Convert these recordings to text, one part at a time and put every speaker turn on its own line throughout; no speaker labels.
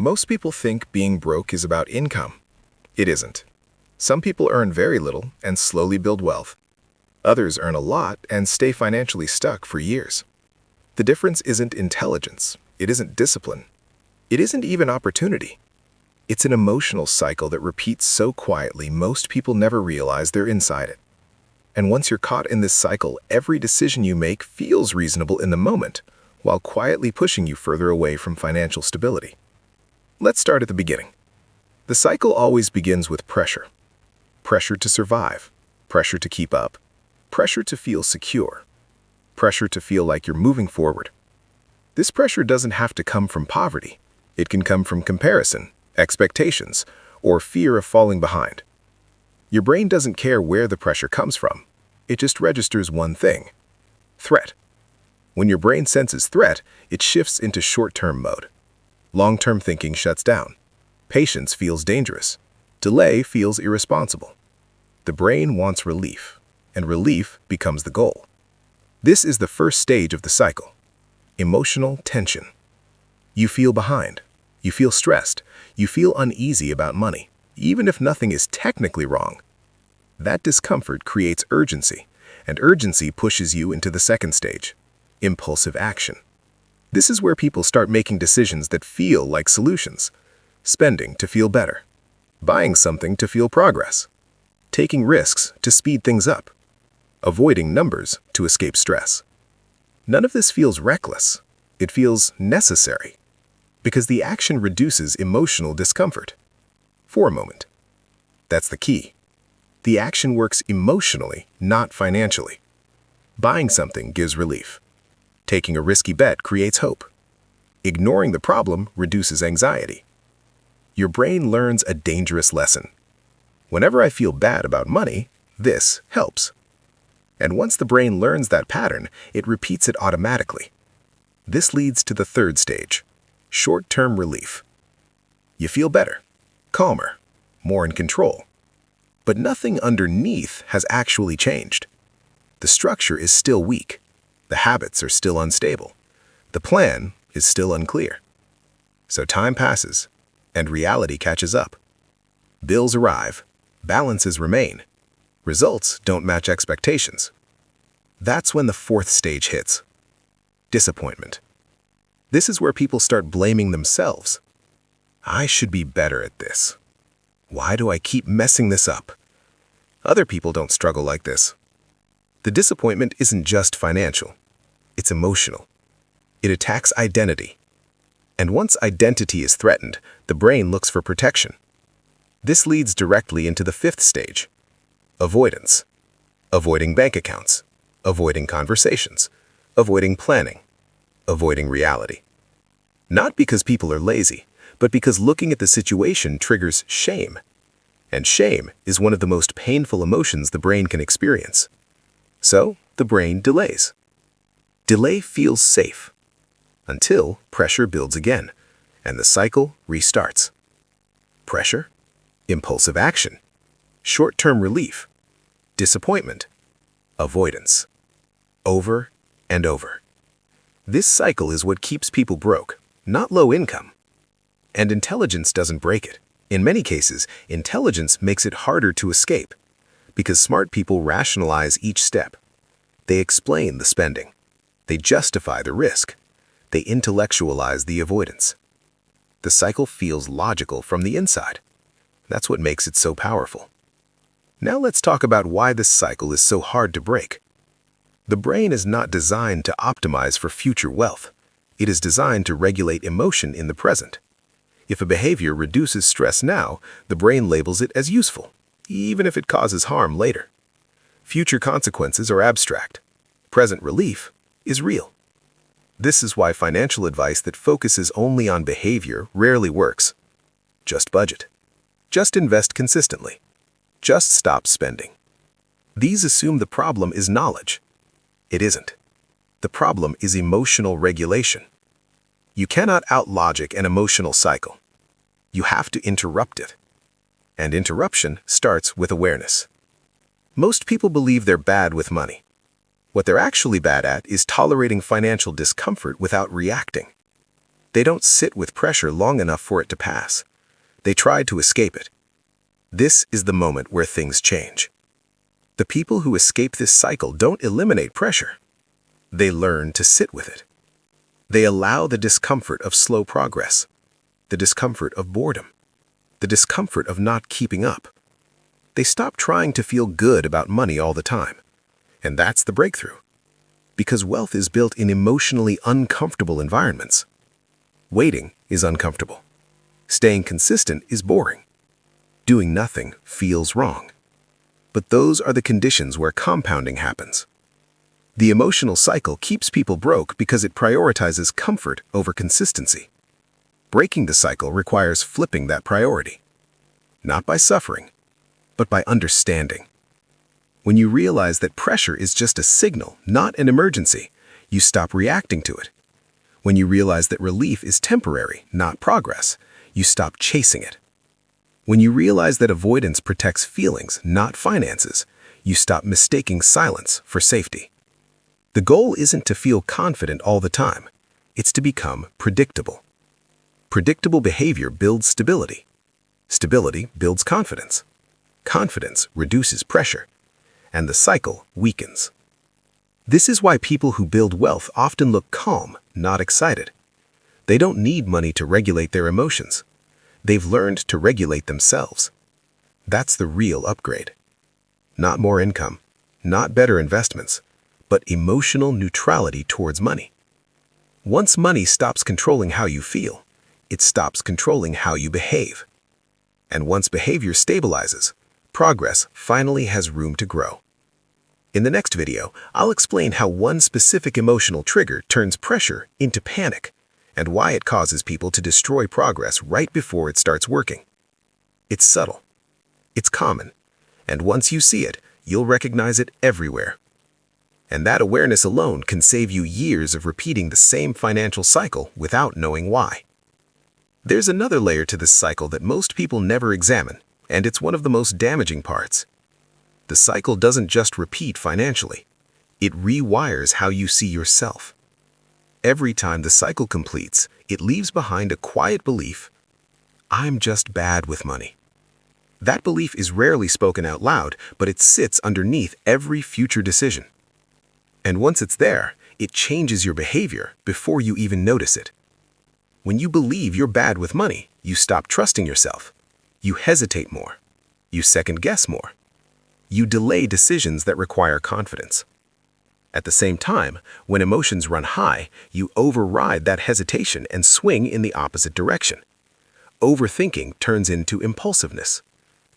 Most people think being broke is about income. It isn't. Some people earn very little and slowly build wealth. Others earn a lot and stay financially stuck for years. The difference isn't intelligence. It isn't discipline. It isn't even opportunity. It's an emotional cycle that repeats so quietly most people never realize they're inside it. And once you're caught in this cycle, every decision you make feels reasonable in the moment, while quietly pushing you further away from financial stability. Let's start at the beginning. The cycle always begins with pressure. Pressure to survive, pressure to keep up, pressure to feel secure, pressure to feel like you're moving forward. This pressure doesn't have to come from poverty. It can come from comparison, expectations, or fear of falling behind. Your brain doesn't care where the pressure comes from. It just registers one thing: threat. When your brain senses threat, it shifts into short-term mode. Long-term thinking shuts down. Patience feels dangerous. Delay feels irresponsible. The brain wants relief, and relief becomes the goal. This is the first stage of the cycle: emotional tension. You feel behind. You feel stressed. You feel uneasy about money, even if nothing is technically wrong. That discomfort creates urgency, and urgency pushes you into the second stage: impulsive action. This is where people start making decisions that feel like solutions. Spending to feel better. Buying something to feel progress. Taking risks to speed things up. Avoiding numbers to escape stress. None of this feels reckless. It feels necessary, because the action reduces emotional discomfort. For a moment. That's the key. The action works emotionally, not financially. Buying something gives relief. Taking a risky bet creates hope. Ignoring the problem reduces anxiety. Your brain learns a dangerous lesson. Whenever I feel bad about money, this helps. And once the brain learns that pattern, it repeats it automatically. This leads to the third stage: short-term relief. You feel better, calmer, more in control. But nothing underneath has actually changed. The structure is still weak. The habits are still unstable. The plan is still unclear. So time passes, and reality catches up. Bills arrive, balances remain. Results don't match expectations. That's when the fourth stage hits: disappointment. This is where people start blaming themselves. I should be better at this. Why do I keep messing this up? Other people don't struggle like this. The disappointment isn't just financial. It's emotional. It attacks identity. And once identity is threatened, the brain looks for protection. This leads directly into the fifth stage: avoidance. Avoiding bank accounts. Avoiding conversations. Avoiding planning. Avoiding reality. Not because people are lazy, but because looking at the situation triggers shame. And shame is one of the most painful emotions the brain can experience. So, the brain delays. Delay feels safe, until pressure builds again, and the cycle restarts. Pressure, impulsive action, short-term relief, disappointment, avoidance. Over and over. This cycle is what keeps people broke, not low income. And intelligence doesn't break it. In many cases, intelligence makes it harder to escape, because smart people rationalize each step. They explain the spending. They justify the risk. They intellectualize the avoidance. The cycle feels logical from the inside. That's what makes it so powerful. Now let's talk about why this cycle is so hard to break. The brain is not designed to optimize for future wealth. It is designed to regulate emotion in the present. If a behavior reduces stress now, the brain labels it as useful, even if it causes harm later. Future consequences are abstract. Present relief is real. This is why financial advice that focuses only on behavior rarely works. Just budget. Just invest consistently. Just stop spending. These assume the problem is knowledge. It isn't. The problem is emotional regulation. You cannot out-logic an emotional cycle. You have to interrupt it. And interruption starts with awareness. Most people believe they're bad with money. What they're actually bad at is tolerating financial discomfort without reacting.
They don't sit with pressure long enough for it to pass. They try to escape it. This is the moment where things change. The people who escape this cycle don't eliminate pressure. They learn to sit with it. They allow the discomfort of slow progress, the discomfort of boredom, the discomfort of not keeping up. They stop trying to feel good about money all the time. And that's the breakthrough. Because wealth is built in emotionally uncomfortable environments. Waiting is uncomfortable. Staying consistent is boring. Doing nothing feels wrong. But those are the conditions where compounding happens. The emotional cycle keeps people broke because it prioritizes comfort over consistency. Breaking the cycle requires flipping that priority. Not by suffering, but by understanding. When you realize that pressure is just a signal, not an emergency, you stop reacting to it. When you realize that relief is temporary, not progress, you stop chasing it. When you realize that avoidance protects feelings, not finances, you stop mistaking silence for safety. The goal isn't to feel confident all the time. It's to become predictable. Predictable behavior builds stability. Stability builds confidence. Confidence reduces pressure, and the cycle weakens. This is why people who build wealth often look calm, not excited. They don't need money to regulate their emotions. They've learned to regulate themselves. That's the real upgrade. Not more income, not better investments, but emotional neutrality towards money. Once money stops controlling how you feel, it stops controlling how you behave. And once behavior stabilizes, progress finally has room to grow. In the next video, I'll explain how one specific emotional trigger turns pressure into panic, and why it causes people to destroy progress right before it starts working. It's subtle. It's common. And once you see it, you'll recognize it everywhere. And that awareness alone can save you years of repeating the same financial cycle without knowing why. There's another layer to this cycle that most people never examine, and it's one of the most damaging parts. The cycle doesn't just repeat financially. It rewires how you see yourself. Every time the cycle completes, it leaves behind a quiet belief, I'm just bad with money. That belief is rarely spoken out loud, but it sits underneath every future decision. And once it's there, it changes your behavior before you even notice it. When you believe you're bad with money, you stop trusting yourself. You hesitate more. You second-guess more. You delay decisions that require confidence. At the same time, when emotions run high, you override that hesitation and swing in the opposite direction. Overthinking turns into impulsiveness.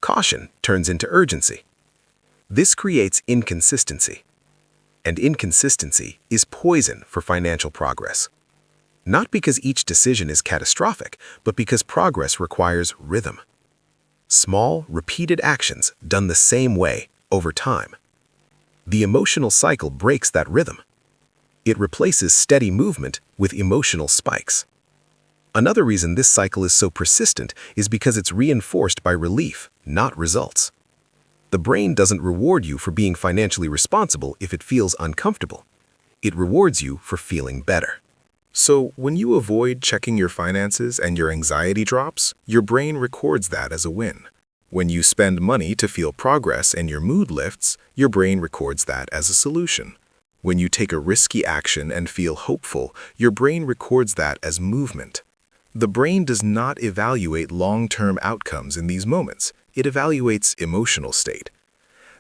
Caution turns into urgency. This creates inconsistency. And inconsistency is poison for financial progress. Not because each decision is catastrophic, but because progress requires rhythm. Small, repeated actions done the same way over time. The emotional cycle breaks that rhythm. It replaces steady movement with emotional spikes. Another reason this cycle is so persistent is because it's reinforced by relief, not results. The brain doesn't reward you for being financially responsible if it feels uncomfortable. It rewards you for feeling better.
So, when you avoid checking your finances and your anxiety drops, your brain records that as a win. When you spend money to feel progress and your mood lifts, your brain records that as a solution. When you take a risky action and feel hopeful, your brain records that as movement. The brain does not evaluate long-term outcomes in these moments. It evaluates emotional state.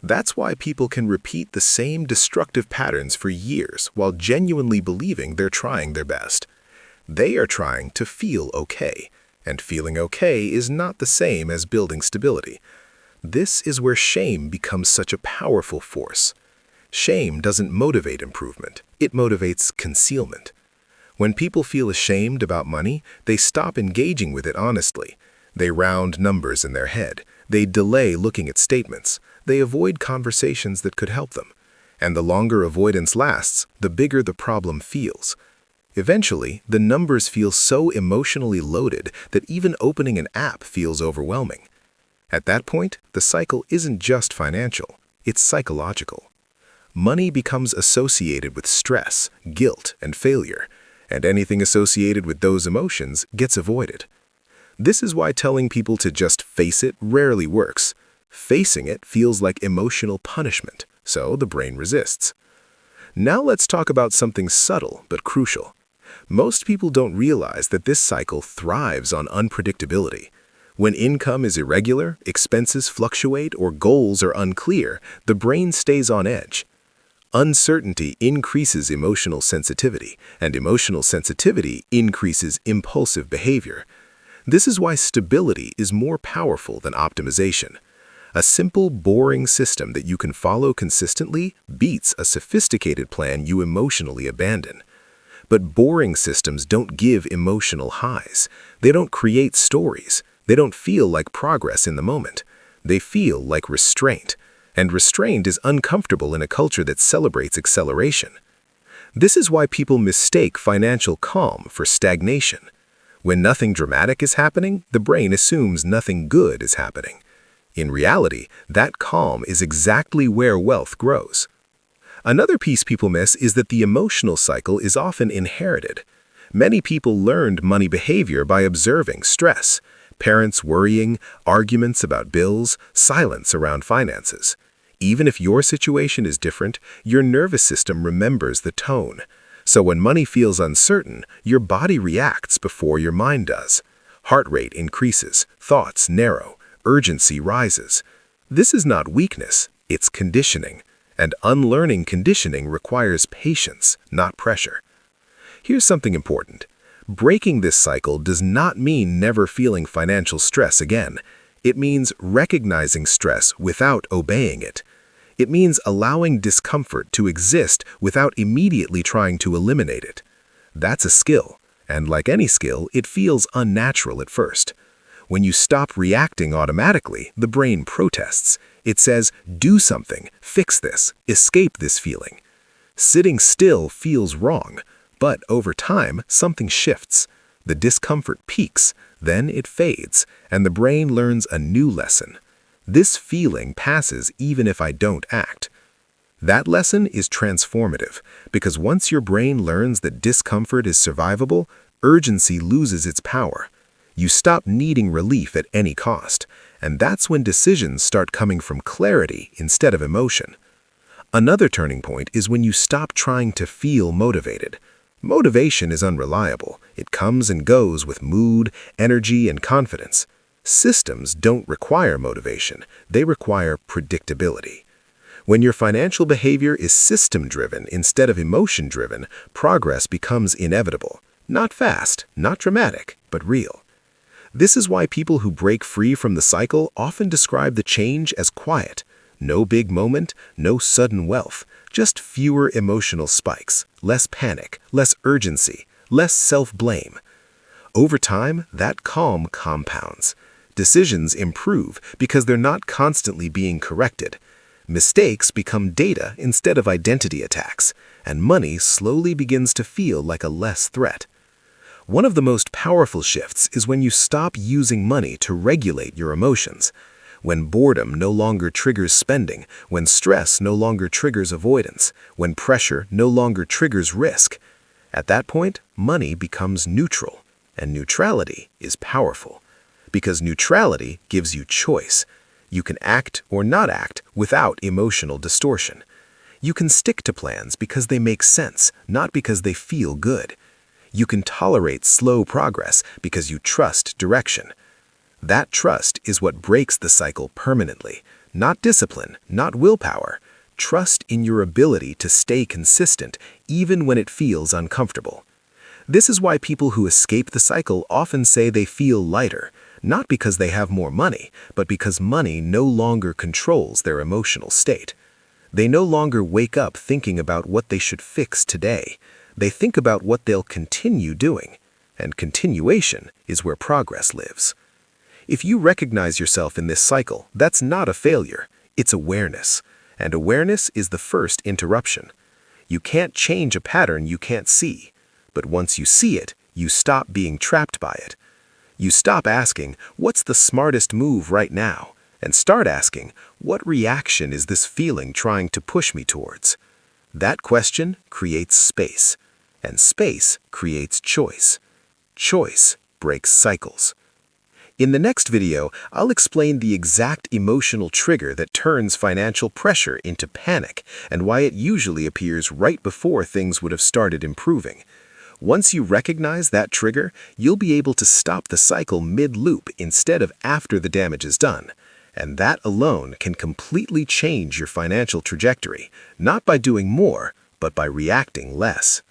That's why people can repeat the same destructive patterns for years while genuinely believing they're trying their best. They are trying to feel okay, and feeling okay is not the same as building stability. This is where shame becomes such a powerful force. Shame doesn't motivate improvement, it motivates concealment. When people feel ashamed about money, they stop engaging with it honestly. They round numbers in their head. They delay looking at statements. They avoid conversations that could help them. And the longer avoidance lasts, the bigger the problem feels. Eventually, the numbers feel so emotionally loaded that even opening an app feels overwhelming. At that point, the cycle isn't just financial, it's psychological. Money becomes associated with stress, guilt, and failure,
and anything associated with those emotions gets avoided. This is why telling people to just face it rarely works. Facing it feels like emotional punishment, so the brain resists. Now let's talk about something subtle but crucial. Most people don't realize that this cycle thrives on unpredictability. When income is irregular, expenses fluctuate, or goals are unclear, the brain stays on edge. Uncertainty increases emotional sensitivity, and emotional sensitivity increases impulsive behavior. This is why stability is more powerful than optimization. A simple, boring system that you can follow consistently beats a sophisticated plan you emotionally abandon. But boring systems don't give emotional highs. They don't create stories. They don't feel like progress in the moment. They feel like restraint. And restraint is uncomfortable in a culture that celebrates acceleration. This is why people mistake financial calm for stagnation. When nothing dramatic is happening, the brain assumes nothing good is happening. In reality, that calm is exactly where wealth grows. Another piece people miss is that the emotional cycle is often inherited. Many people learned money behavior by observing stress, parents worrying, arguments about bills, silence around finances. Even if your situation is different, your nervous system remembers the tone. So when money feels uncertain, your body reacts before your mind does. Heart rate increases, thoughts narrow, urgency rises. This is not weakness, it's conditioning. And unlearning conditioning requires patience, not pressure. Here's something important. Breaking this cycle does not mean never feeling financial stress again. It means recognizing stress without obeying it. It means allowing discomfort to exist without immediately trying to eliminate it. That's a skill, and like any skill, it feels unnatural at first. When you stop reacting automatically, the brain protests. It says, do something, fix this, escape this feeling. Sitting still feels wrong, but over time, something shifts. The discomfort peaks, then it fades, and the brain learns a new lesson. This feeling passes even if I don't act. That lesson is transformative, because once your brain learns that discomfort is survivable, urgency loses its power. You stop needing relief at any cost, and that's when decisions start coming from clarity instead of emotion. Another turning point is when you stop trying to feel motivated. Motivation is unreliable. It comes and goes with mood, energy, and confidence. Systems don't require motivation. They require predictability. When your financial behavior is system-driven instead of emotion-driven, progress becomes inevitable. Not fast, not dramatic, but real. This is why people who break free from the cycle often describe the change as quiet. No big moment, no sudden wealth, just fewer emotional spikes, less panic, less urgency, less self-blame. Over time, that calm compounds. Decisions improve because they're not constantly being corrected. Mistakes become data instead of identity attacks, and money slowly begins to feel like a less threat. One of the most powerful shifts is when you stop using money to regulate your emotions. When boredom no longer triggers spending, when stress no longer triggers avoidance, when pressure no longer triggers risk. At that point, money becomes neutral, and neutrality is powerful. Because neutrality gives you choice. You can act or not act without emotional distortion. You can stick to plans because they make sense, not because they feel good. You can tolerate slow progress because you trust direction. That trust is what breaks the cycle permanently. Not discipline, not willpower. Trust in your ability to stay consistent even when it feels uncomfortable. This is why people who escape the cycle often say they feel lighter, not because they have more money, but because money no longer controls their emotional state. They no longer wake up thinking about what they should fix today. They think about what they'll continue doing, and continuation is where progress lives. If you recognize yourself in this cycle, that's not a failure, it's awareness. And awareness is the first interruption. You can't change a pattern you can't see, but once you see it, you stop being trapped by it. You stop asking, what's the smartest move right now? And start asking, what reaction is this feeling trying to push me towards? That question creates space. and space creates choice. Choice breaks cycles. In the next video, I'll explain the exact emotional trigger that turns financial pressure into panic and why it usually appears right before things would have started improving. Once you recognize that trigger, you'll be able to stop the cycle mid-loop instead of after the damage is done. And that alone can completely change your financial trajectory, not by doing more, but by reacting less.